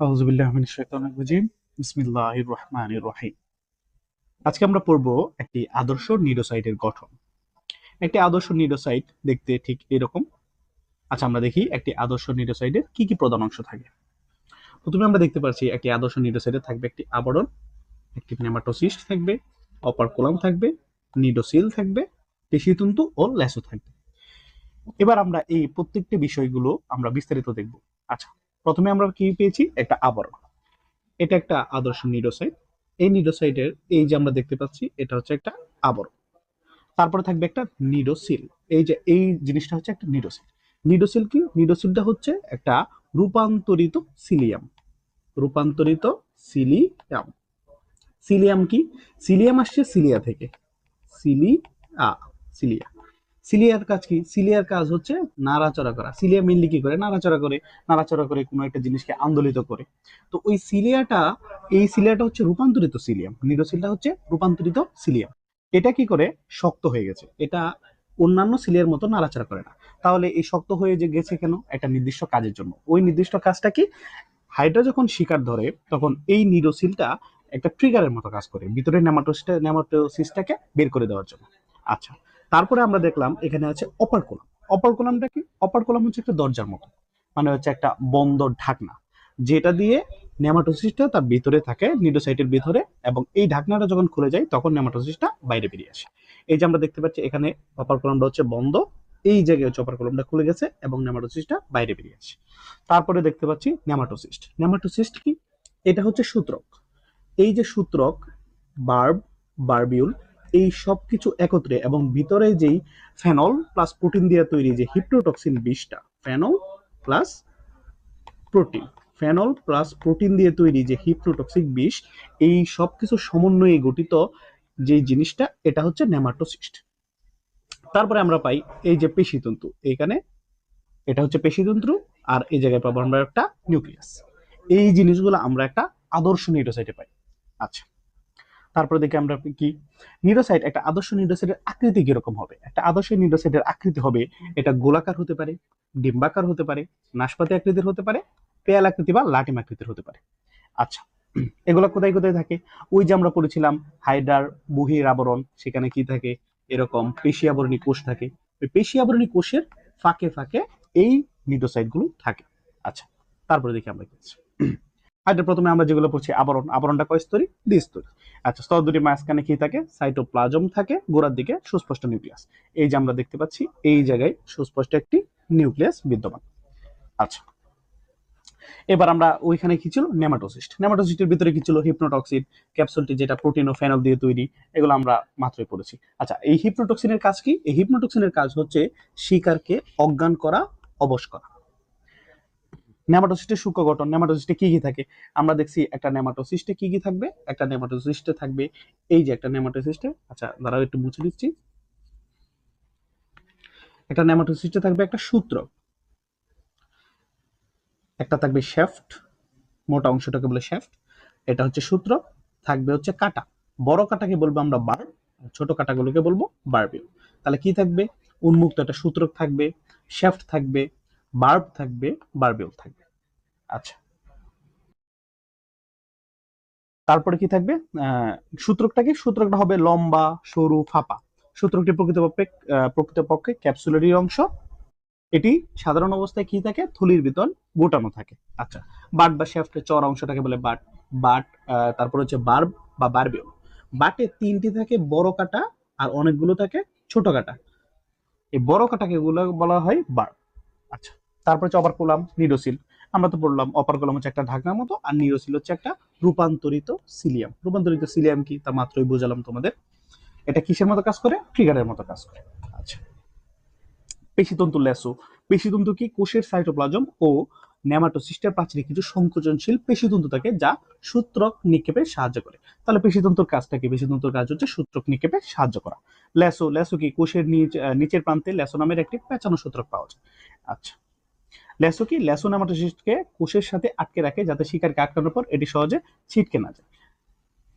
আউযুবিল্লাহি মিনাশ শাইতানির রাজিম। বিসমিল্লাহির রহমানির রহিম। আজকে আমরা পড়ব একটি আদর্শ নিউরোসাইটের গঠন। একটি আদর্শ নিউরোসাইট দেখতে ঠিক এরকম। আচ্ছা, আমরা দেখি একটি আদর্শ নিউরোসাইটের কি কি প্রধান অংশ থাকে। প্রথমে আমরা দেখতে পাচ্ছি একটি আদর্শ নিউরোসাইটে থাকবে একটি আবরণ, একটি নেমাটোসিস্ট থাকবে, অপারকুলাম থাকবে, নিডোসিল থাকবে, পেশিতন্তু ও ল্যাসো থাকবে। এবার আমরা এই প্রত্যেকটি বিষয়গুলো আমরা বিস্তারিত দেখব। আচ্ছা, প্রথমে আমরা কি পেয়েছি? একটা আবরণ। এটা একটা আদর্শ নিউরোসাইট। এই নিউরোসাইটের এই যে আমরা দেখতে পাচ্ছি এটা হচ্ছে একটা আবরণ। তারপরে থাকবে একটা নিডোসিল। এই যে এই জিনিসটা হচ্ছে একটা নিডোসিল। নিডোসিল কি? নিডোসিলটা হচ্ছে একটা রূপান্তরিত সিলিয়াম। রূপান্তরিত সিলিয়াম। সিলিয়াম কি? সিলিয়াম আসছে সিলিয়া থেকে। সিলিয়া। সিলিয়া। সিলিয়ার কাজ কি? সিলিয়ার কাজ হচ্ছে নাড়াচড়া করা। সিলিয়া মেইনলি কি করে? নাড়াচড়া করে। নাড়াচড়া করে কোনো একটা জিনিসকে আন্দোলিত করে। তো ওই সিলিয়াটা, এই সিলিয়াটা হচ্ছে রূপান্তরিত সিলিয়াম। নিউরোসিলটা হচ্ছে রূপান্তরিত সিলিয়াম। এটা কি করে? শক্ত হয়ে গেছে। এটা অন্যান্য সিলিয়ার মতো নাড়াচাড়া করে না। তাহলে এই শক্ত হয়ে যে গেছে কেন? একটা নির্দিষ্ট কাজের জন্য। ওই নির্দিষ্ট কাজটা কি? হাইড্রা যখন শিকার ধরে তখন এই নিউরোসিলটা একটা ট্রিগারের মতো কাজ করে ভিতরে নেমাটোসিস্টটাকে বের করে দেওয়ার জন্য। আচ্ছা, তারপরে আমরা দেখলাম এখানে আছে অপারকুলাম। অপারকুলামটা কি? অপারকুলাম হচ্ছে একটা দরজার মতো, মানে হচ্ছে একটা বন্ধ ঢাকনা, যেটা দিয়ে নেমাটোসিস্টটা তার ভিতরে থাকে নিউরোসাইটের ভিতরে, এবং এই ঢাকনাটা যখন খুলে যায় তখন নেমাটোসিস্টটা বাইরে বেরিয়ে আসে। এই যে আমরা দেখতে পাচ্ছি এখানে অপারকুলামটা হচ্ছে বন্ধ, এই জায়গায় হচ্ছে অপারকুলামটা খুলে গেছে এবং নেমাটোসিস্টটা বাইরে বেরিয়ে আসে। তারপরে দেখতে পাচ্ছি নেমাটোসিস্ট। নেমাটোসিস্ট কি? এটা হচ্ছে সূত্রক। এই যে সূত্রক, বার্ব, বারবিউল, এই সব কিছু একত্রে এবং ভিতরে যেই ফেনল প্লাস প্রোটিন দিয়ে তৈরি যে হিপ্রোটক্সিন বিষটা, phenol plus protein, phenol plus protein দিয়ে তৈরি যে হিপ্রোটক্সিক বিষ, এই সব কিছু সমন্বয়ে গঠিত যে জিনিসটা, এটা হচ্ছে নেমাটোসিস্ট। তারপরে আমরা পাই এই যে পেশিতন্তু, এইখানে এটা হচ্ছে পেশিতন্তু, আর এই জায়গায় পাবো আমরা একটা নিউক্লিয়াস। এই জিনিসগুলো আমরা একটা আদর্শ নিউরোসাইটে পাই। আচ্ছা, তারপরে দেখি আমরা কি নিউরোসাইট, একটা আদর্শ নিউরোসাইটের আকৃতি কিরকম হবে? একটা আদর্শ নিউরোসাইটের আকৃতি হবে এটা গোলাকার হতে পারে, ডিম্বাকার হতে পারে, নাশপাতি আকৃতির হতে পারে, পেয়াল আকৃতি বা লাটিম আকৃতির হতে পারে। আচ্ছা, এগুলো কোথায় কোথায় থাকে? ওই যে আমরা পড়েছিলাম হাইড্রার বহির আবরণ, সেখানে কি থাকে? এরকম পেশি আবরণী কোষ থাকে। ওই পেশি আবরণী কোষের ফাঁকে ফাঁকে এই নিউরোসাইট গুলো থাকে। আচ্ছা, তারপরে দেখি আমরা কি আছে। হাইড্রা প্রথমে আমরা যেগুলো পড়ছি আবরণ, আবরণটা কয় স্তরী? দ্বিস্তরী। আচ্ছা, স্তর দুটি মাঝখানে কি থাকে? সাইটোপ্লাজম থাকে, গোড়ার দিকে সুস্পষ্ট নিউক্লিয়াস। এই যে আমরা দেখতে পাচ্ছি এই জায়গায় সুস্পষ্ট একটি নিউক্লিয়াস বিদ্যমান। আচ্ছা, এবার আমরা ওইখানে কি ছিল? নেমাটোসিস্ট। নেমাটোসিস্টের ভিতরে কি ছিল? হিপনোটক্সিন ক্যাপসুলটি, যেটা প্রোটিন ও ফেনল দিয়ে তৈরি। এগুলো আমরা মাত্রই পড়েছি। আচ্ছা, এই হিপনোটক্সিনের কাজ কি? এই হিপনোটক্সিনের কাজ হচ্ছে শিকারকে অজ্ঞান করা, অবশ করা। নেমাটোসিস্টের সূক্ষ্ম গঠন, নেমাটোসিস্টে কি কি থাকে? আমরা দেখছি একটা নেমাটোসিস্টে কি কি থাকবে? একটা নেমাটোসিস্টে থাকবে এই যে একটা নেমাটোসিস্টে, আচ্ছা দাঁড়াও একটু মুছে দিচ্ছি। একটা নেমাটোসিস্টে থাকবে একটা সূত্রক, একটা থাকবে শ্যাফট, মোটা অংশটাকে বলে শ্যাফট, এটা হচ্ছে সূত্র। থাকবে হচ্ছে কাটা, বড় কাটাকে বলবো আমরা বার, ছোট কাটাগুলোকে বলবো বারবিউ। তাহলে কি থাকবে? উন্মুক্ত একটা সূত্রক থাকবে, শ্যাফট থাকবে, বার্ব থাকবে, বারবিউল থাকবে। আচ্ছা, তারপরে কি থাকবে? আহ সূত্রকটা কি? সূত্রকটা হবে লম্বা, সরু, ফাঁপা। সূত্রকটি প্রকৃতপক্ষে ক্যাপসুলারি অংশ। এটি সাধারণ অবস্থায় কি থাকে? থলির ভিতর গোটানো থাকে। আচ্ছা, বাট বা শ্যাফটের চওড়া অংশটাকে বলে বাট। বাট, তারপর হচ্ছে বার্ব বা বারবিউল। বাটে তিনটি থাকে বড় কাটা আর অনেকগুলো থাকে ছোট কাটা। এই বড় কাটাকে গুলো বলা হয় বার্ব। আচ্ছা, তারপর হচ্ছে অপারকুলাম, নিডোসিল। আমরা তো বললাম অপারকুলাম হচ্ছে একটা ঢাকনার মতো, আর নিডোসিল হচ্ছে একটা রূপান্তরিত সিলিয়াম। রূপান্তরিত সিলিয়াম কি তা মাত্রই বোঝালাম তোমাদের। এটা কিসের মতো কাজ করে? ট্রিগারের মতো কাজ করে। আচ্ছা, পেশিতন্তু ল্যাসো। পেশিতন্তু কি? কোষের সাইটোপ্লাজম ও নেমাটোসিস্টের প্রাচীরে কিছু সংকোচনশীল পেশিতন্তু থাকে যা সূত্রক নিক্ষেপে সাহায্য করে। তাহলে পেশিতন্তুর কাজটা কি? পেশিতন্তুর কাজ হচ্ছে সূত্রক নিক্ষেপে সাহায্য করা। ল্যাসো, ল্যাসো কি? কোষের নিচের প্রান্তে ল্যাসো নামের একটি পেঁচানো সূত্রক পাওয়া যায়। আচ্ছা, ল্যাসো কি? ল্যাসো নেমাটোসিস্টকে কোষের সাথে আটকে রাখে যাতে শিকারকে আটকানোর পর এটি সহজে ছিটকে না যায়।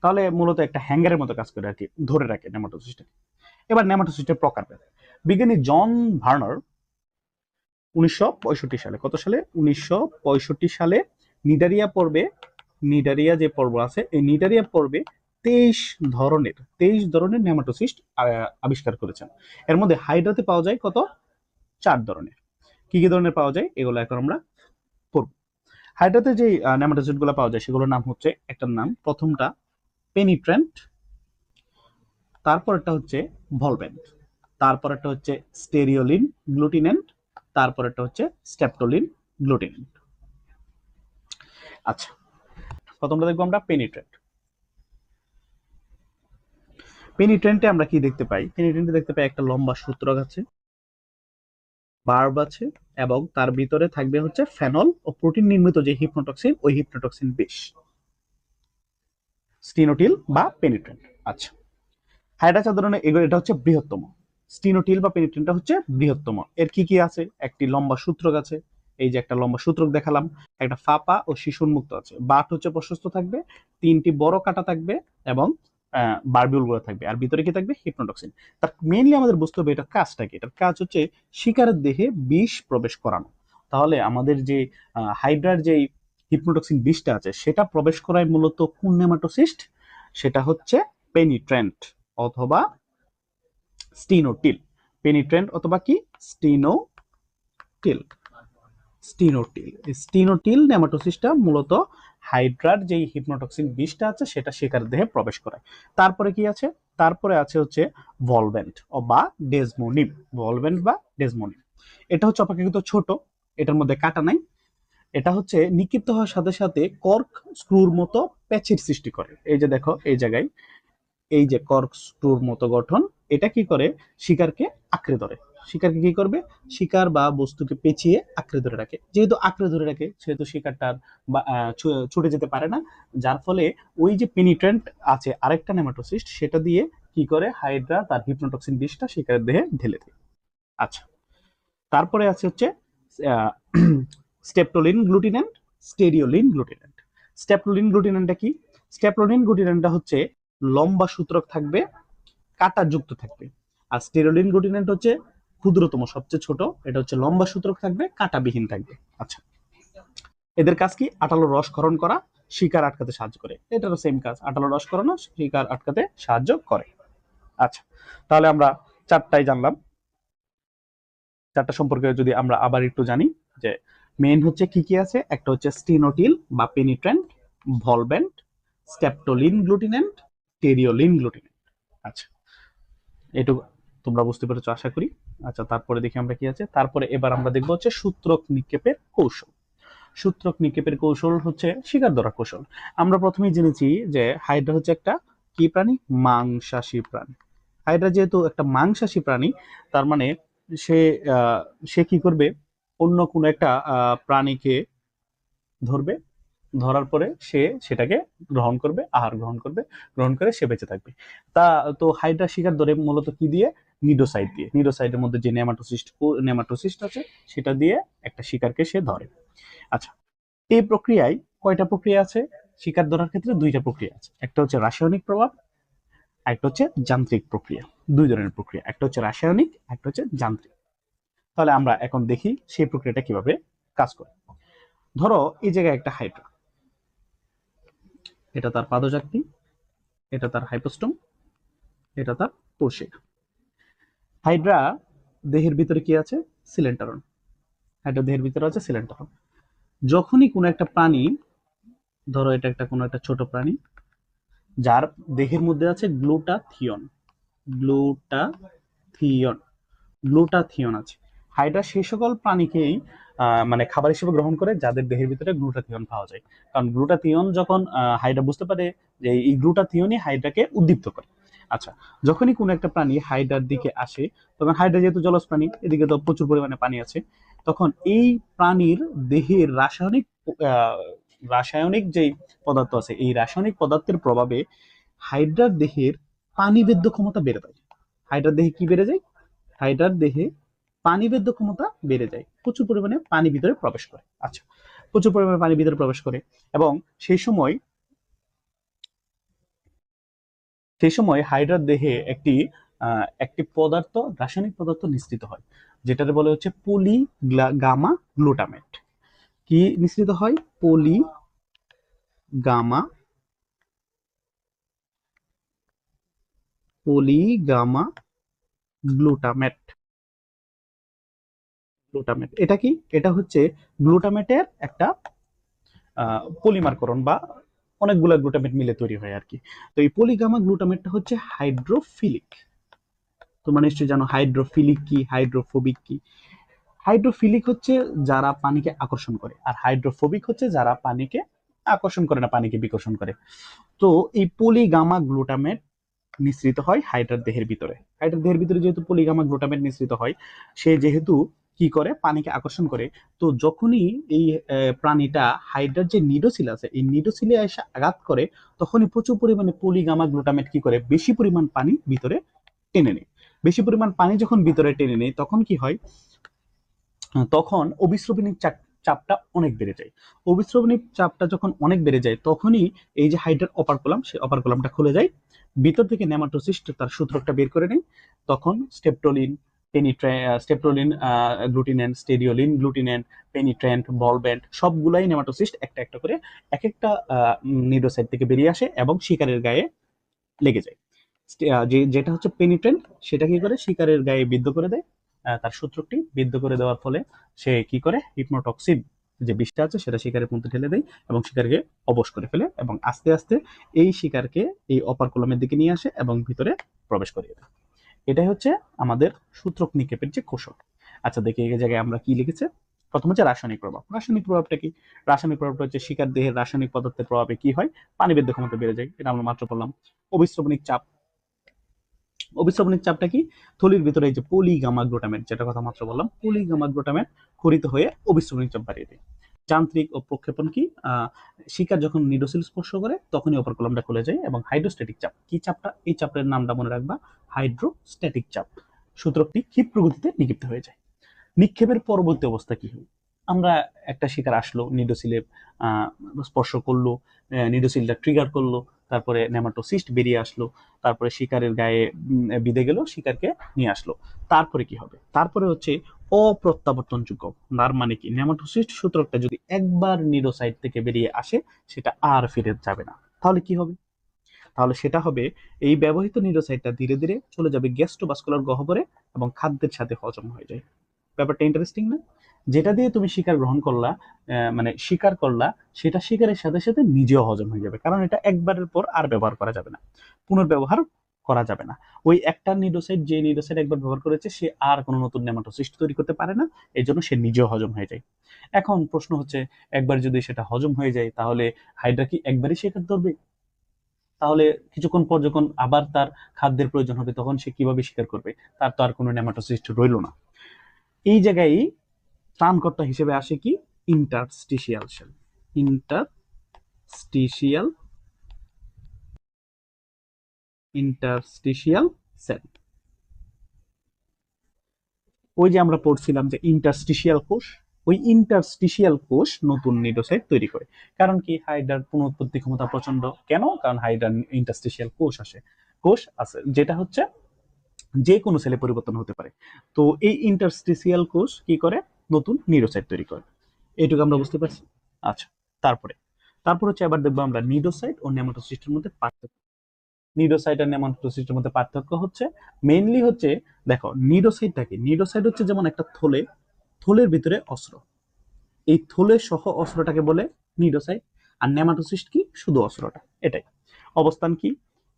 তাহলে মূলত একটা হ্যাঙ্গারের মতো কাজ করে আর কি, ধরে রাখে নেমাটোসিস্টকে। এবার নেমাটোসিস্টের প্রকারভেদ। বিজ্ঞানী জন ভার্নার 1965 সালে, কত সালে? 1965 সালে নিডারিয়া পর্বে, নিডারিয়া যে পর্ব আছে এই নিডারিয়া পর্বে 23 ধরনের নেমাটোসিস্ট আবিষ্কার করেছেন। এর মধ্যে হাইড্রাতে পাওয়া যায় কত? 4 ধরনের। কি কি ধরনের পাওয়া যায় এগুলো এখন আমরা পড়ব। হাইড্রাতে যে নেমাটোসিস্ট গুলো পাওয়া যায় সেগুলোর নাম হচ্ছে, একটার নাম প্রথমটা পেনিট্রেন্ট, তারপরটা হচ্ছে ভলভেন্ট, তারপরটা হচ্ছে স্টেরিওলিন গ্লুটিনেন্ট, তারপরটা হচ্ছে স্টেপটোলিন গ্লুটিনেন্ট। আচ্ছা, প্রথমটা দেখবো আমরা পেনিট্রেন্ট। পেনিট্রেন্টে আমরা কি দেখতে পাই? পেনিট্রেন্টে দেখতে পাই একটা লম্বা সূত্রক আছে, বার্ব আছে, এবং তার ভিতরে থাকবে হচ্ছে ফেনল ও প্রোটিন নির্মিত যে হিপনোটক্সিন, ওই হিপনোটক্সিন বিষ, স্টিনোটিল বা পেনিট্রেন্ট। আচ্ছা, হাইড্রা সাধারণত এগুলো, এটা হচ্ছে বৃহত্তম। স্টিনোটিল বা পেনিট্রেন্টটা হচ্ছে বৃহত্তম। এর কি কি আছে? একটি লম্বা সূত্রক আছে, এই যে একটা লম্বা সূত্রক দেখালাম, একটা ফাঁপা ও শিশুর মুক্ত আছে, বাট হচ্ছে প্রশস্ত থাকবে, 3টি বড় কাটা থাকবে, এবং বারবিউল গুলো থাকবে, আর ভিতরে কি থাকবে? হিপনোটক্সিন। তার মেইনলি আমাদের বুঝতে হবে এটার কাজটা কি। এটার কাজ হচ্ছে শিকারের দেহে বিষ প্রবেশ করানো। তাহলে আমাদের যে হাইড্রার যে হিপনোটক্সিন বিষটা আছে সেটা প্রবেশ করায় মূলত কোন নেমাটোসিস্ট? সেটা হচ্ছে পেনিট্রেন্ট অথবা স্টিনোটিল। পেনিট্রেন্ট অথবা কি? স্টিনোটিল। স্টিনোটিল, স্টিনোটিল নেমাটোসিস্টটা মূলত হাইড্রার যেই হিপনোটক্সিন বিষটা আছে সেটা শিকার দেহে প্রবেশ করায়। তারপরে কি আছে? তারপরে আছে হচ্ছে ভলভেন্ট বা ডেজমোনিম। ভলভেন্ট বা ডেজমোনিম, এটা হচ্ছে অপেক্ষাকৃত ছোট, এটার মধ্যে কাটা নাই। এটা হচ্ছে নিক্ষিপ্ত হওয়ার সাথে সাথে কর্ক স্ক্রুর মতো প্যাচের সৃষ্টি করে। এই যে দেখো এই জায়গায়, এই যে কর্ক স্ক্রুর মতো গঠন, এটা কি করে? শিকারকে আঁকড়ে ধরে। শিকারকে কি করবে? শিকার বা বস্তুকে পেঁচিয়ে আঁকড়ে ধরে রাখে। যেহেতু আঁকড়ে ধরে রাখে সেহেতু শিকারটার বা ছুটে যেতে পারে না, যার ফলে ওই যে পেনিট্রেন্ট আছে আরেকটা নেমাটোসিস্ট, সেটা দিয়ে কি করে? হাইড্রা তার হিপনোটক্সিন বিষটা শিকারের দেহে ঢেলে দেয়। আচ্ছা, তারপরে আছে হচ্ছে স্টেপটোলিন গ্লুটিনেন্ট, স্টেরিওলিন গ্লুটিনেন্ট। স্টেপটোলিন গ্লুটিনেন্টটা কি? স্টেপটোলিন গ্লুটিনেন্টটা হচ্ছে লম্বা সূত্রক থাকবে, কাটা যুক্ত থাকবে। আর স্টেরোলিন গ্লুটিনেন্ট হচ্ছে ক্ষুদ্রতম, সবচেয়ে ছোট, এটা হচ্ছে লম্বা সূত্রক থাকবে, কাটাবিহীন থাকবে। আচ্ছা, এদের কাজ কি? আটালো রস ক্ষরণ করা, শিকার আটকাতে সাহায্য করে। এটারও সেম কাজ, আটালো রস করানো, শিকার আটকাতে সাহায্য করে। আচ্ছা, তাহলে আমরা চারটাই জানলাম। চারটা সম্পর্কে যদি আমরা আবার একটু জানি, যে মেইন হচ্ছে কি কি আছে, একটা হচ্ছে স্টিনোটিল বা পেনিট্রেন্ট, ভলভেন্ট, স্টেপটোলিন গ্লুটিনেন্ট, স্টেরিওলিন গ্লুটিনেন্ট। আচ্ছা, এটুকু তোমরা বুঝতে পেরেছো আশা করি। আচ্ছা, তারপরে দেখি আমরা কি আছে। তারপরে এবার আমরা দেখবো হচ্ছে সূত্রক নিক্ষেপের কৌশল। সূত্রক নিক্ষেপের কৌশল হচ্ছে শিকার ধরা কৌশল। আমরা প্রথমেই জেনেছি যে হাইড্রা হচ্ছে একটা কি প্রাণী? মাংসাশী প্রাণী। হাইড্রা যেহেতু একটা মাংসাশী প্রাণী, তার মানে সে সে কি করবে? অন্য কোনো একটা প্রাণীকে ধরবে, ধরার পরে সে সেটাকে গ্রহণ করবে, আহার গ্রহণ করবে, গ্রহণ করে সে বেঁচে থাকবে। তা তো হাইড্রা শিকার ধরে মূলত কি দিয়ে? নিডোসাইড দিয়ে। নিডোসাইডের মধ্যে যে নেমাটোসিস্ট আছে সেটা দিয়ে একটা শিকারকে সে ধরে। আচ্ছা, এই প্রক্রিয়ায় কয়টা প্রক্রিয়া আছে? শিকার ধরার ক্ষেত্রে 2টা প্রক্রিয়া আছে, একটা হচ্ছে রাসায়নিক প্রভাব, একটা হচ্ছে যান্ত্রিক প্রক্রিয়া। 2 ধরনের প্রক্রিয়া, একটা হচ্ছে রাসায়নিক, একটা হচ্ছে যান্ত্রিক। তাহলে আমরা এখন দেখি সেই প্রক্রিয়াটা কিভাবে কাজ করে। ধরো এই জায়গায় একটা হাইড্রা, এটা তার পাদচাকতি, এটা তার হাইপোস্টোম, এটা তার কোষিকা। হাইড্রা দেহের ভিতরে কি আছে? সিলেন্টারন। হাইড্রা দেহের ভিতরে আছে সিলেন্টারন। যখনই কোনো একটা প্রাণী, ধরো এটা একটা কোনো একটা ছোট প্রাণী, যার দেহের মধ্যে আছে গ্লুটাথিয়ন, গ্লুটাথিয়ন, গ্লুটাথিয়ন আছে। হাইড্রা সেই সকল প্রাণীকেই মানে খাবার হিসেবে গ্রহণ করে যাদের দেহের ভিতরে গ্লুটাথিয়ন পাওয়া যায়। কারণ গ্লুটাথিয়ন যখন হাইড্রা বুঝতে পারে যে এই গ্লুটাথিয়নই হাইড্রাকে উদ্দীপ্ত করে। আচ্ছা, যখনই কোনো একটা প্রাণী হাইড্রার দিকে আসে, তখন হাইড্রা যেহেতু জলজ প্রাণী, এদিকে তো প্রচুর পরিমাণে পানি আছে, তখন এই প্রাণীর দেহের আহ, রাসায়নিক যেই পদার্থ আছে, এই রাসায়নিক পদার্থের প্রভাবে হাইড্রার দেহের পানিবেদ্য ক্ষমতা বেড়ে যায়। হাইড্রার দেহে কি বেড়ে যায়? হাইড্রার দেহে পানিবেদ্য ক্ষমতা বেড়ে যায়, প্রচুর পরিমাণে পানি ভিতরে প্রবেশ করে। আচ্ছা, প্রচুর পরিমাণে পানি ভিতরে প্রবেশ করে, এবং সেই সময় হাইড্রার দেহে একটি পদার্থ, রাসায়নিক পদার্থ নিঃসৃত হয়, যেটাকে বলে হচ্ছে পলি গামা গ্লুটামেট। কি নিঃসৃত হয়? পলি গামা পলিগামা গ্লুটামেট। গ্লুটামেট এটা কি? এটা হচ্ছে গ্লুটামেটের একটা পলিমারকরণ বা অনেকগুলো গ্লুটামেট মিলে তৈরি হয় আর কি। তো এই পলিগামা গ্লুটামেটটা হচ্ছে হাইড্রোফিলিক। তোমরা নিশ্চয়ই জানো হাইড্রোফিলিক কি, হাইড্রোফোবিক কি। হাইড্রোফিলিক হচ্ছে যারা পানিকে আকর্ষণ করে, আর হাইড্রোফোবিক হচ্ছে যারা পানিকে আকর্ষণ করে না, পানিকে বিকর্ষণ করে। তো এই পলিগামা গ্লুটামেট মিশ্রিত হয় হাইড্রার দেহের ভিতরে। হাইড্রার দেহের ভিতরে যেহেতু পলিগামা গ্লুটামেট মিশ্রিত হয়, সে যেহেতু কি করে পানিকে আকর্ষণ করে, তো যখনই এই প্রাণীটা হাইড্রার যে নিডোসিল আছে এই নিডোসিলে এসে আঘাত করে, তখনই প্রচুর পরিমাণে পলিগামা গ্লুটামেট কি করে বেশি পরিমাণ পানি ভিতরে টেনে নেয়। বেশি পরিমাণ পানি যখন ভিতরে টেনে নেয় তখন কি হয়, তখন অবিস্রবণিক চাপটা অনেক বেড়ে যায়। অবিস্রবণিক চাপটা যখন অনেক বেড়ে যায় তখনই এই যে হাইড্রার অপারকুলাম, সেই অপারকুলামটা খুলে যায়, ভিতর থেকে নেমাটোসিস্ট তার সূত্রকটা বের করে নেয়। তখন স্টেপটোলিন, স্টেপটোলিন, গ্লুটিনেন্ট, স্টেডিওলিন, গ্লুটিনেন্ট, পেনিট্রেন্ট, বলবেন্ট সবগুলাই নেমাটোসিস্ট একটা একটা করে এক একটা নিডোসাইট থেকে বেরিয়ে আসে এবং শিকারের গায়ে লেগে যায়। যেটা হচ্ছে পেনিট্রেন্ট, সেটা কি করে শিকারের গায়ে বিদ্ধ করে দেয়। তার সূত্রটি বিদ্ধ করে দেওয়ার ফলে সে কি করে হিপনোটক্সিন যে বিষটা আছে সেটা শিকারের মধ্যে ঢেলে দেয় এবং শিকারকে অবশ করে ফেলে এবং আস্তে আস্তে এই শিকারকে এই অপারকুলামের দিকে নিয়ে আসে এবং ভিতরে প্রবেশ করিয়ে দেয়। এটাই হচ্ছে আমাদের সূত্রক নিক্ষেপের যে কৌশল। আচ্ছা দেখি এই জায়গায় আমরা কি লিখেছে। প্রথম হচ্ছে রাসায়নিক প্রভাব। রাসায়নিক প্রভাবটা কি? রাসায়নিক প্রভাবটা হচ্ছে শিকার দেহের রাসায়নিক পদার্থের প্রভাবে কি হয়, পানিবেদ্য ক্ষমতা বেড়ে যায়, এটা আমরা মাত্র বললাম। অবিস্রবণিক চাপ। অবিস্রবণিক চাপটা কি? থলির ভিতরে এই যে পলিগামা গ্লুটামেট, যেটা কথা মাত্র বললাম, পলিগামা গ্লুটামেট ক্ষরিত হয়ে অবিস্রবণিক চাপ বাড়িয়ে দেয়। যান্ত্রিক ও প্রক্ষেপণ কি? শিকার যখন নিডোসিল স্পর্শ করে তখনই অপারকুলামটা খুলে যায়। এবং হাইড্রোস্ট্যাটিক চাপ কি? চাপটা এই চাপের নামটা মনে রাখবা, হাইড্রোস্ট্যাটিক চাপ। সূত্রকটি ক্ষিপ্র গতিতে নিক্ষিপ্ত হয়ে যায়। নিক্ষেপের পরবর্তী অবস্থা কি হয়? আমরা একটা শিকার আসলো, নিডোসিলে স্পর্শ করলো, নিডোসিলটা ট্রিগার করলো, তারপরে নেমাটোসিস্ট বেরিয়ে আসলো, তারপরে শিকারের গায়ে বিঁধে গেল, শিকারকে নিয়ে আসলো। তারপরে কি হবে? তারপরে হচ্ছে অপ্রত্যাবর্তনযোগ্য। তার মানে কি? নেমাটোসিস্ট সূত্রকটা যদি একবার নিডোসাইট থেকে বেরিয়ে আসে সেটা আর ফিরে যাবে না। তাহলে কি হবে? তাহলে সেটা হবে এই ব্যবহৃত নিউরোসাইটটা ধীরে ধীরে চলে যাবে গ্যাস্ট্রোভাস্কুলার গহ্বরে এবং খাদ্যের সাথে হজম হয়ে যায়। ব্যাপারটা ইন্টারেস্টিং না? যেটা দিয়ে তুমি শিকার গ্রহণ করলা, মানে শিকার করলা, সেটা শিকারের সাথে সাথে নিজেও হজম হয়ে যাবে, কারণ এটা একবারের পর আর ব্যবহার করা যাবে না, পুনর্ব্যবহার করা যাবে না। ওই একটা নিউরোসাইট, যে নিউরোসাইট একবার ব্যবহার করেছে, সে আর কোনো নতুন নেমাটোসিস্ট তৈরি করতে পারে না, এই জন্য সে নিজেও হজম হয়ে যায়। এখন প্রশ্ন হচ্ছে, একবার যদি সেটা হজম হয়ে যায় তাহলে হাইড্রা কি একবারই শিকার ধরবে? তাহলে কিছুক্ষণ পর যখন আবার তার খাদ্যের প্রয়োজন হবে তখন সে কিভাবে শিকার করবে? তার তো আর কোনো নেমাটোসিস্ট রইল না। এই জায়গায় ত্রাণকর্তা হিসেবে আসে কি? Interstitial cell. Interstitial interstitial cell. ওই যে আমরা পড়ছিলাম যে ইন্টারস্টিশিয়াল কোষ, ওই ইন্টারস্টিশিয়াল কোষ নতুন নিউরোসাইট তৈরি করে। কারণ কি? হাইড্রার পুনরুৎপত্তি ক্ষমতা প্রচন্ড। কেন? কারণ হাইড্রার ইন্টারস্টিশিয়াল কোষ আছে যেটা হচ্ছে যে কোনো সেলে পরিবর্তন হতে পারে। তো এই ইন্টারস্টিশিয়াল কোষ কি করে? নতুন নিউরোসাইট তৈরি করে। এইটুকু আমরা বুঝতে পারছি। আচ্ছা, তারপরে তারপর হচ্ছে আবার দেখবো আমরা নিউরোসাইট ও নেমাটোসিস্টের মধ্যে পার্থক্য। নিউরোসাইট আর নেমাটোসিস্টের মধ্যে পার্থক্য হচ্ছে মেইনলি হচ্ছে, দেখো নিউরোসাইটটা কি? নিউরোসাইট হচ্ছে যেমন একটা থলের ভিতরে অস্ত্র, এই থলে সহ অস্ত্রটাকে বলে নিউরোসাইট। আর নেমাটোসিস্ট কি? শুধু অস্ত্রটা। এটাই অবস্থান কি?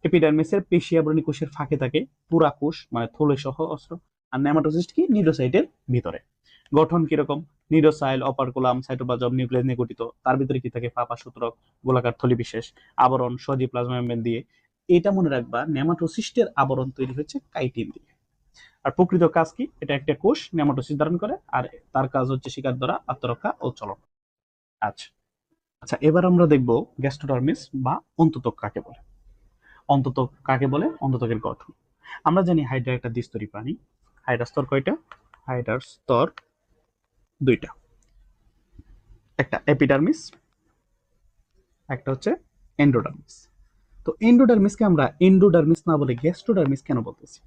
এপিডার্মিসের পেশিয়াবরণী কোষের ফাঁকে থাকে পুরা কোষ, মানে থলে সহ অস্ত্র। আর নেমাটোসিস্ট কি? নিউরোসাইটের ভিতরে। গঠন কিরকম? নিউরোসাইল, অপারকুলাম, সাইটোপ্লাজম, নিউক্লিয়াস নিয়ে গঠিত। তার ভিতরে কি থাকে? ফাঁপা সূত্রক, গোলাকার থলি বিশেষ, আবরণ সজীব প্লাজমা মেমব্রেন দিয়ে। এটা মনে রাখবা, নেমাটোসিস্টের আবরণ তৈরি হচ্ছে কাইটিন দিয়ে। আর প্রকৃত কাজ কি? এটা একটা কোষ নেমাটোসিস ধারণ করে, আর তার কাজ হচ্ছে শিকার দ্বারা আত্মরক্ষা ও চলন। আচ্ছা আচ্ছা, এবার আমরা দেখব গ্যাস্ট্রোডার্মিস বা অন্ততক কাকে বলে। অন্ততক কাকে বলে? অন্ততকের গঠন। আমরা জানি হাইড্রা একটা দ্বিস্তরী প্রাণী। হাইড্রার স্তর কয়টা? হাইড্রার স্তর দুইটা, একটা এপিডার্মিস, একটা হচ্ছে এন্ডোডার্মিস। তো এন্ডোডার্মিসকে আমরা এন্ডোডার্মিস না বলে গ্যাস্ট্রোডার্মিস কেন বলতেছি?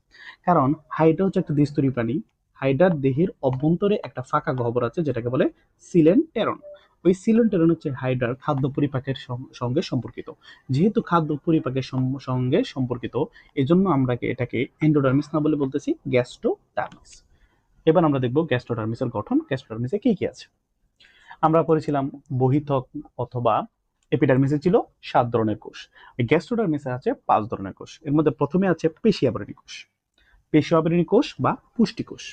কারণ হাইড্রা হচ্ছে একটা দ্বিস্তরী প্রাণী। হাইড্রার দেহের অভ্যন্তরে একটা ফাঁকা গহ্বর আছে যেটাকে বলে সিলেন টেরন। ওই সিলেন্টেরন হচ্ছে হাইড্রার খাদ্য পরিপাকের সঙ্গে সম্পর্কিত। যেহেতু খাদ্য পরিপাকের সঙ্গে সম্পর্কিত, এজন্য আমরা এটাকে এন্ডোডার্মিস না বলে বলতেছি গ্যাস্ট্রোডার্মিস। এবার আমরা দেখব গ্যাস্ট্রোডার্মিসের গঠন, গ্যাস্ট্রোডার্মিসে কি কি আছে। আমরা পড়েছিলাম বহিত্বক অথবা এপিডার্মিসে ছিল 7 ধরনের কোষ, গ্যাস্ট্রোডার্মিসে আছে 5 ধরনের কোষ। এর মধ্যে প্রথমে আছে পেশি আবরণী কোষ, পেশি আবরণী কোষ বা পুষ্টিকোষ।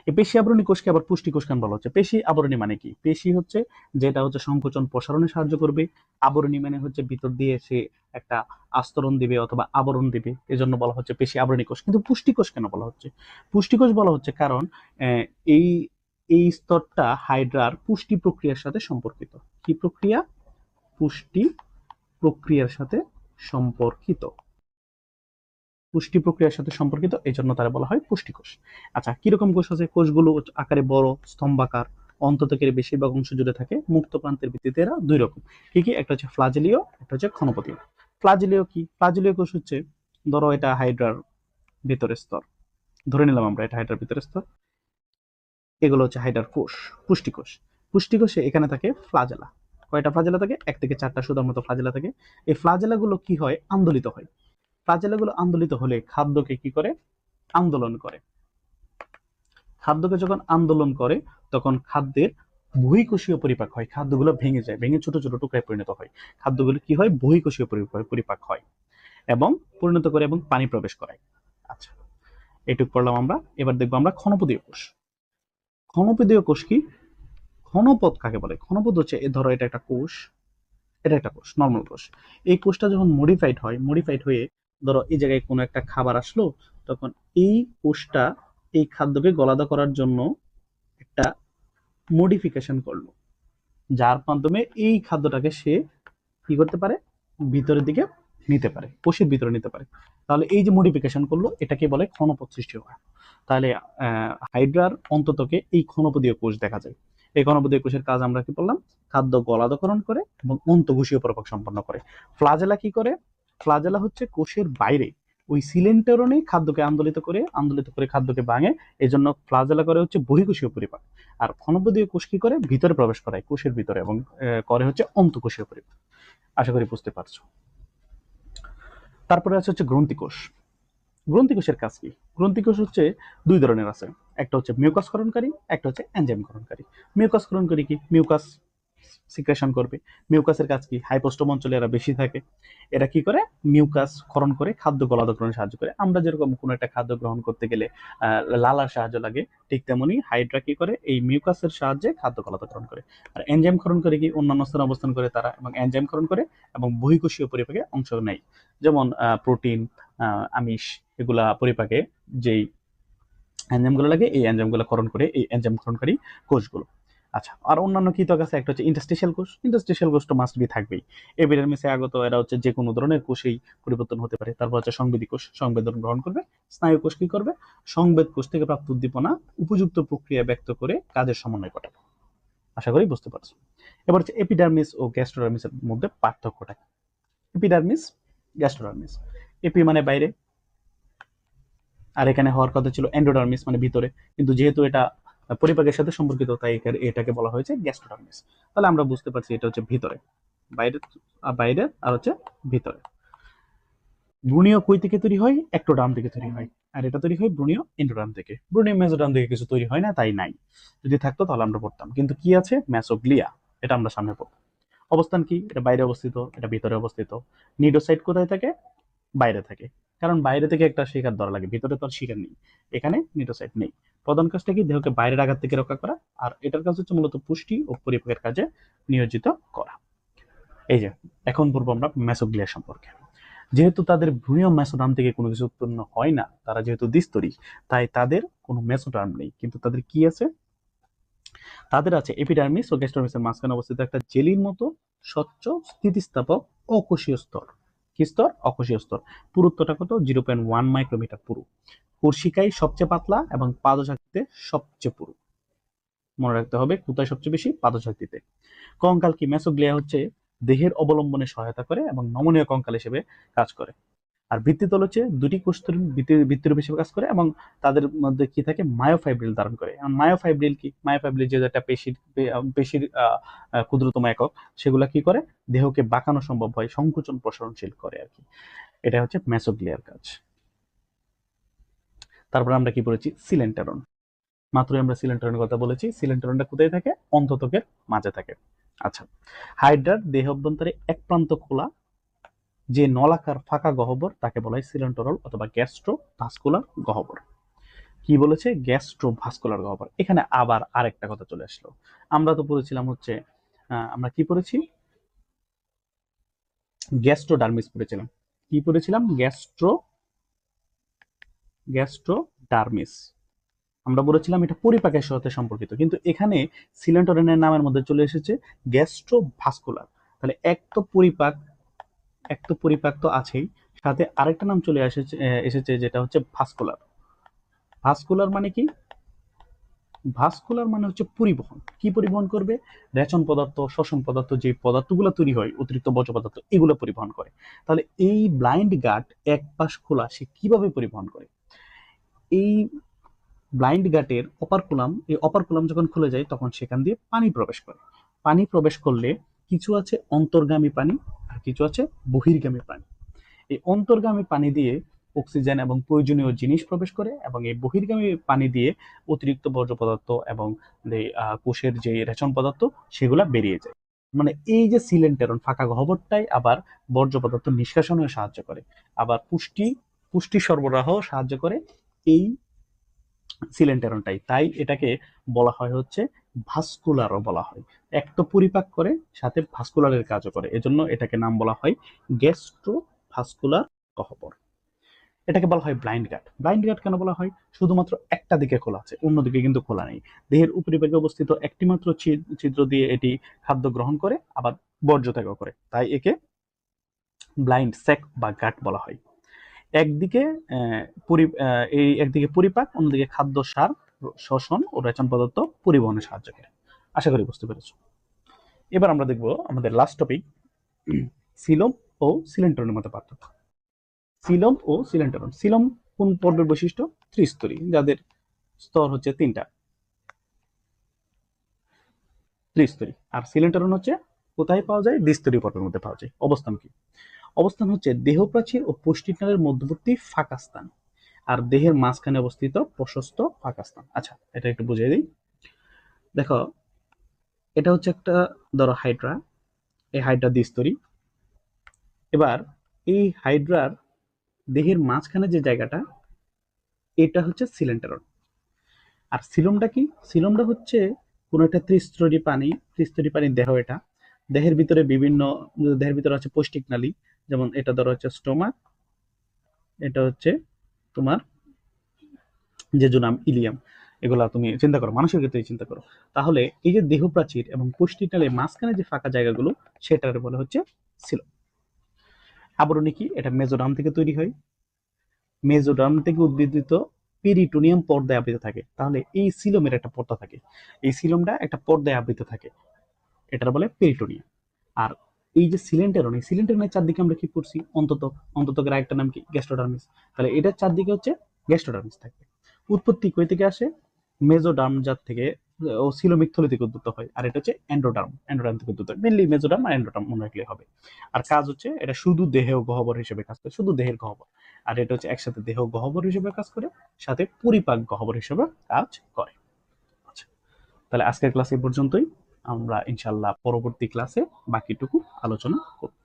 এই পেশি আবরণী কোষকে আবার পুষ্টিকোষ কেন বলা হচ্ছে? পেশি আবরণী মানে কি? পেশি হচ্ছে যেটা হচ্ছে সংকোচন প্রসারণে সাহায্য করবে, আবরণী মানে হচ্ছে ভিতর দিয়ে সে একটা আস্তরণ দিবে অথবা আবরণ দিবে, এজন্য বলা হচ্ছে পেশি আবরণী কোষ। কিন্তু পুষ্টিকোষ কেন বলা হচ্ছে? পুষ্টিকোষ বলা হচ্ছে কারণ এই এই স্তরটা হাইড্রার পুষ্টি প্রক্রিয়ার সাথে সম্পর্কিত। কি প্রক্রিয়া? পুষ্টি প্রক্রিয়ার সাথে সম্পর্কিত। পুষ্টি প্রক্রিয়ার সাথে সম্পর্কিত, এই জন্য তারা বলা হয় পুষ্টিকোষ। আচ্ছা, কিরকম কোষ আছে? কোষগুলো আকারে বড়, স্তম্ভাকার, অন্ততকের বেশিরভাগ অংশ জুড়ে থাকে, মুক্ত প্রান্তের ভিত্তিতে এরা দুই রকম। কি কি? একটা হচ্ছে ফ্লাজেলীয়, একটা হচ্ছে ক্ষণপদীয়। ফ্লাজেলীয় কি? ফ্লাজেলীয় কোষ হচ্ছে, ধরো এটা হাইড্রার ভিতরের স্তর, ধরে নিলাম আমরা এটা হাইড্রার ভিতরের স্তর, এগুলো হচ্ছে হাইড্রার কোষ, পুষ্টিকোষ। পুষ্টিকোষে এখানে থাকে ফ্লাজেলা। কয়টা ফ্লাজেলা থাকে? 1 থেকে 4টা সুতার মতো ফ্লাজেলা থাকে। এই ফ্লাজেলাগুলো কি হয়? আন্দোলিত হয়। ফ্লাজেলাগুলো আন্দোলিত হলে খাদ্যকে কি করে? আন্দোলন করে। খাদ্যকে যখন আন্দোলন করে তখন খাদ্যের বহিঃকোষীয় পরিপাক হয়, খাদ্যগুলো ভেঙে যায়, ভেঙে ছোট ছোট টুকরায় পরিণত হয়। খাদ্যগুলো কি হয়? বহিঃকোষীয় পরিপাক হয় এবং পরিণত করে এবং পানি প্রবেশ করায়। আচ্ছা, এটুকু পড়লাম আমরা। এবার দেখবো আমরা ক্ষণপদীয় কোষ। ক্ষণপদীয় কোষ কি? ক্ষণপদ কাকে বলে? ক্ষণপদ হচ্ছে, ধরো এটা একটা কোষ, এটা একটা কোষ, নর্মাল কোষ। এই কোষটা যখন মডিফাইড হয়ে ধরো এই জায়গায় কোনো একটা খাবার আসলো, তখন এই কোষটা এই খাদ্যকে গলাদা করার জন্য একটা মডিফিকেশন করলো, যার মাধ্যমে এই খাদ্যটাকে সে কি করতে পারে? ভিতরের দিকে নিতে পারে, কোষের ভিতরে নিতে পারে। তাহলে এই যে মডিফিকেশন করলো, এটাকে বলে ক্ষণপদ সৃষ্টি হওয়া। তাহলে হাইড্রার অন্ততকে এই ক্ষণপদীয় কোষ দেখা যায়। এই ক্ষণপদীয় কোষের কাজ আমরা কি বললাম? খাদ্য গলাধকরণ করে এবং অন্তঃকোষীয় পরিপাক সম্পন্ন করে। ফ্লাজেলা কি করে? ফ্লাজেলা হচ্ছে কোষের বাইরে ওই সিলেন্টেরনে খাদ্যকে আন্দোলিত করে খাদ্যকে ভাঙে, এই জন্য ফ্লাজেলা করে হচ্ছে বহিঃকোষীয় পরিপাক। আর ক্ষণপদীয় কোষ কি করে? ভিতরে প্রবেশ করায় কোষের ভিতরে এবং করে হচ্ছে অন্তঃকোষীয় পরিপাক। আশা করি বুঝতে পারছো। তারপরে আছে হচ্ছে গ্রন্থিকোষ। গ্রন্থিকোষের কাজ কি? গ্রন্থিকোষ হচ্ছে 2 ধরনের আছে, একটা হচ্ছে মিউকাস ক্ষরণকারী, একটা হচ্ছে এনজাইম ক্ষরণকারী। মিউকাস ক্ষরণকারী কি? মিউকাস সিক্রেশন করবে। মিউকাসের কাজ কি? হাইপোস্টোম অঞ্চলে এরা বেশি থাকে। এরা কি করে? মিউকাস ক্ষরণ করে খাদ্য গলাধকরণে সাহায্য করে। আমরা যেরকম কোনো একটা খাদ্য গ্রহণ করতে গেলে লালার সাহায্য লাগে, ঠিক তেমনি হাইড্রা কি করে? এই মিউকাসের সাহায্যে খাদ্য গলাধকরণ করে। আর এনজাইম ক্ষরণ করে কি? অন্যান্য স্থানে অবস্থান করে তারা এবং এনজাইম ক্ষরণ করে এবং বহিঃকোষীয় পরিপাকে অংশ নেয়। যেমন প্রোটিন, আমিষ, এগুলা পরিপাকে যেই এনজাইমগুলো লাগে, এই এনজাইমগুলো ক্ষরণ করে এই এনজাইম ক্ষরণকারী কোষগুলো। আচ্ছা, আর অন্যান্য কি ত্বক আছে? একটা হচ্ছে ইন্টারস্টিশিয়াল কোষ। ইন্টারস্টিশিয়াল কোষ তো মাস্ট বি থাকবেই। এপিডার্মিসে আগত এরা হচ্ছে যে কোনো ধরনের কোষেই পরিবর্তন হতে পারে। তারপর হচ্ছে সংবেদী কোষ, সংবেদন গ্রহণ করবে। স্নায়ু কোষ কি করবে? সংবেদ কোষ থেকে প্রাপ্ত উদ্দীপনা উপযুক্ত প্রক্রিয়া ব্যক্ত করে কাজের সমন্বয় ঘটাবে। আশা করি বুঝতে পারছো। এবার হচ্ছে এপিডার্মিস ও গ্যাস্ট্রোডার্মিসের মধ্যে পার্থক্যটা। Epidermis, gastrodermis. এপি মানে বাইরে, আর এখানে হওয়ার কথা ছিল এন্ডোডার্মিস মানে ভিতরে, কিন্তু যেহেতু এটা পরিপাকের সাথে সম্পর্কিত তাই এটাকে বলা হয়েছে গ্যাস্ট্রোডার্মিস। তাহলে আমরা বুঝতে পারছি এটা হচ্ছে ভিতরে, বাইরে, বাইরে আর হচ্ছে ভিতরে। ভ্রূণীয় কই থেকে তৈরি হয়? একটোডার্ম থেকে তৈরি হয়। আর এটা তৈরি হয় ভ্রূণীয় এন্ডোডার্ম থেকে। ভ্রূণীয় মেসোডার্ম থেকে কিছু তৈরি হয় না, তাই নাই। যদি থাকতো তাহলে আমরা পড়তাম। কিন্তু কি আছে? মেসোগ্লিয়া, এটা আমরা সামনে পড়ব। অবস্থান কি? এটা বাইরে অবস্থিত, এটা ভিতরে অবস্থিত। নিডোসাইট কোথায় থাকে? বাইরে থাকে, কারণ বাইরে থেকে একটা শিকার ধরা লাগে, ভিতরে তো আর শিকার নেই। এখানে নিউরোসাইট নেই। প্রধান কাজটা কি? দেহকে বাইরের আঘাত থেকে রক্ষা করা, আর এটার কাজ হচ্ছে মূলত পুষ্টি ও পরিপাকের কাজে নিয়োজিত করা। এই যে এখন বলবো আমরা মেসোগ্লিয়া সম্পর্কে। যেহেতু তাদের ভ্রূণীয় মেসোডার্ম থেকে কোনো কিছু উৎপন্ন হয় না, তারা যেহেতু দ্বিস্তরী, তাই তাদের কোনো মেসোডার্ম নেই। কিন্তু তাদের কি আছে? তাদের আছে এপিডার্মিস ও গ্যাস্ট্রোডার্মিসের মাঝখানে অবস্থিত একটা জেলির মতো স্বচ্ছ স্থিতিস্থাপক অকোষীয় স্তর। কি স্তর? অকোষীয় স্তর। পুরুত্বটা কত? 0.1 মাইক্রোমিটার পুরু। কোর্সিকায় সবচেয়ে পাতলা এবং পাদশাক্তিতে সবচেয়ে পুরু। মনে রাখতে হবে কোথায় সবচেয়ে বেশি? পাদশাক্তিতে। কঙ্কাল কি? মেসোগ্লিয়া হচ্ছে দেহের অবলম্বনে সহায়তা করে এবং নমনীয় কঙ্কাল হিসেবে কাজ করে। আর ভিত্তিতল হচ্ছে দুটি কোষতল ভিত্তির হিসেবে কাজ করে এবং তাদের মধ্যে কি থাকে, মায়োফাইব্রিল ধারণ করে। এখন মায়োফাইব্রিল কি, মায়োফাইব্রিল যে একটা পেশির ক্ষুদ্রতম একক, সেগুলা কি করে, দেহকে বাঁকানো সম্ভব হয়, সংকোচন প্রসারণশীল করে আর কি। এটা হচ্ছে মেসোগ্লিয়ার কাজ। তারপর আমরা কি পড়েছি, সিলেন্টারন। মাত্রই আমরা সিলেন্টারনের কথা বলেছি। সিলেন্টারনটা কোথায় থাকে, অন্তত্বকের মাঝে থাকে। আচ্ছা, হাইড্রার দেহ অভ্যন্তরে এক প্রান্ত খোলা যে নলাকার ফাঁকা গহ্বর তাকে বলা হয় সিলেন্টারল অথবা গ্যাস্ট্রোভাস্কুলার গহ্বর। কি বলেছে, গ্যাস্ট্রোভাস্কুলার গহ্বর। এখানে আবার আরেকটা কথা চলে আসলো। আমরা তো পড়েছিলাম হচ্ছে আমরা কি পড়েছি, গ্যাস্ট্রোডার্মিস পড়েছিলাম। কি পড়েছিলাম, গ্যাস্ট্রোডার্মিস। আমরা বলেছিলাম এটা পরিপাকের সাথে সম্পর্কিত, কিন্তু এখানে সিলেন্টারনের নামের মধ্যে চলে এসেছে গ্যাস্ট্রোভাস্কুলার। তাহলে এক তো পরিপাক তো আছেই, সাথে আরেকটা নাম চলে এসেছে যেটা হচ্ছে ভাস্কুলার। ভাস্কুলার মানে কি, ভাস্কুলার মানে হচ্ছে পরিবহন। কি পরিবহন করবে, রেচন পদার্থ, শ্বসন পদার্থ, যে পদার্থগুলো তৈরি হয়, অতিরিক্ত বর্জ্য পদার্থ, এগুলো পরিবহন করে। তাহলে এই ব্লাইন্ড গাট এক পাশ খোলা, সে কিভাবে পরিবহন করে, এই ব্লাইন্ড গাটের অপারকুলাম, এই অপারকুলাম যখন খুলে যায় তখন সেখান দিয়ে পানি প্রবেশ করে। পানি প্রবেশ করলে কিছু আছে অন্তর্গামী পানি আর কিছু আছে বহির্গামী পানি। এই অন্তর্গামী পানি দিয়ে অক্সিজেন এবং প্রয়োজনীয় জিনিস প্রবেশ করে, এবং এই বহির্গামী পানি দিয়ে অতিরিক্ত বর্জ্য পদার্থ এবং কোষের যে রেচন পদার্থ সেগুলা বেরিয়ে যায়। মানে এই যে সিলেন্টারন ফাঁকা গহ্বরটাই আবার বর্জ্য পদার্থ নিষ্কাশনে সাহায্য করে, আবার পুষ্টি সরবরাহ সাহায্য করে এই সিলেন্টারনটাই। তাই এটাকে বলা হয় হচ্ছে ভাস্কুলারও বলা হয়। এক তো পরিপাক করে, সাথে ভাস্কুলারের কাজও করে, এজন্য এটাকে নাম বলা হয় গ্যাস্ট্রোভাস্কুলার গহ্বর। এটাকে বলা হয় ব্লাইন্ড গাট। ব্লাইন্ড গাট কেন বলা হয়, শুধুমাত্র একটা দিকে খোলা আছে, অন্যদিকে কিন্তু খোলা নেই। দেহের উপরিভাগে অবস্থিত একটি মাত্র ছিদ্র দিয়ে এটি খাদ্য গ্রহণ করে, আবার বর্জ্য ত্যাগ করে, তাই একে ব্লাইন্ড স্যাক বা গাট বলা হয়। একদিকে একদিকে পরিপাক, অন্যদিকে খাদ্য, সার, শ্বসন ও রেচন পদার্থ পরিবহনে সাহায্য করে। আশা করি বুঝতে পেরেছো। এবার আমরা দেখব আমাদের লাস্ট টপিক, সিলোম ও সিলেন্টারনের মধ্যে পার্থক্য। সিলোম ও সিলেন্টারন। সিলোম কোন পর্বের বৈশিষ্ট্য, ত্রিস্তরী, যাদের স্তর হচ্ছে তিনটা, ত্রিস্তরী। আর সিলেন্টারন হচ্ছে কোথায় পাওয়া যায়, দ্বিস্তরী পর্বের মধ্যে পাওয়া যায়। অবস্থান কি, অবস্থান হচ্ছে দেহ প্রাচীর ও পুষ্টিনালের মধ্যবর্তী ফাঁকা স্থান, আর দেহের মাঝখানে অবস্থিত প্রশস্ত ফাঁকা স্থান। আচ্ছা, এটা একটু বুঝিয়ে দিই। দেখো, এটা হচ্ছে একটা, ধরো হাইড্রা, এই হাইড্রা দ্বিস্তরী। এবার এই হাইড্রার দেহের মাঝখানে যে জায়গাটা, এটা হচ্ছে সিলেন্টারন। আর সিলোমটা কি, সিলোমটা হচ্ছে কোন একটা ত্রিস্তরী পানির দেহ। এটা দেহের ভিতরে দেহের ভিতরে আছে পৌষ্টিক নালী, যেমন এটা ধরো হচ্ছে স্টোমাক, এটা হচ্ছে তোমার জেজুনাম, ইলিয়াম। এগুলা তুমি চিন্তা করো, মানুষের ক্ষেত্রে চিন্তা করো। তাহলে এই যে দেহ প্রাচীর এবং পুষ্টিনালীর মাঝখানে যে ফাঁকা জায়গাগুলো, সেটার বলে হচ্ছে সিলোম। আবরণী কি, এটা মেজোডার্ম থেকে তৈরি হয়। মেজোডার্ম থেকে উদ্ভিদিত পেরিটোনিয়াম পর্দায় আবৃত থাকে। তাহলে এই সিলোমের একটা পর্দা থাকে, এই সিলোমটা একটা পর্দায় আবৃত থাকে, এটার বলে পেরিটোনিয়াম। আর এই যে সিলেন্টারন, এই সিলেন্টারনের চারদিকে আমরা কি করছি, অন্ততকের আরেকটা নাম কি, গ্যাস্ট্রোডার্মিস। তাহলে এটার চারদিকে হচ্ছে গ্যাস্ট্রোডার্মিস থাকবে। উৎপত্তি কই থেকে আসে, মেজোডার্ম জাত থেকে, ও সিলোমিক থলি থেকে উদ্ভূত হয়। আর এটা হচ্ছে এন্ডোডার্ম থেকে উদ্ভূত হয়। মেনলি মেজোডার্ম আর এন্ডোডার্ম মনে রাখলে হবে। আর কাজ হচ্ছে এটা শুধু দেহ গহ্বর হিসেবে কাজ করে, শুধু দেহের গহ্বর। আর এটা হচ্ছে একসাথে দেহ গহ্বর হিসেবে কাজ করে, সাথে পরিপাক গহ্বর হিসেবে কাজ করে। আচ্ছা, তাহলে আজকের ক্লাস এই পর্যন্তই। আমরা ইনশাল্লাহ পরবর্তী ক্লাসে বাকিটুকু আলোচনা করব।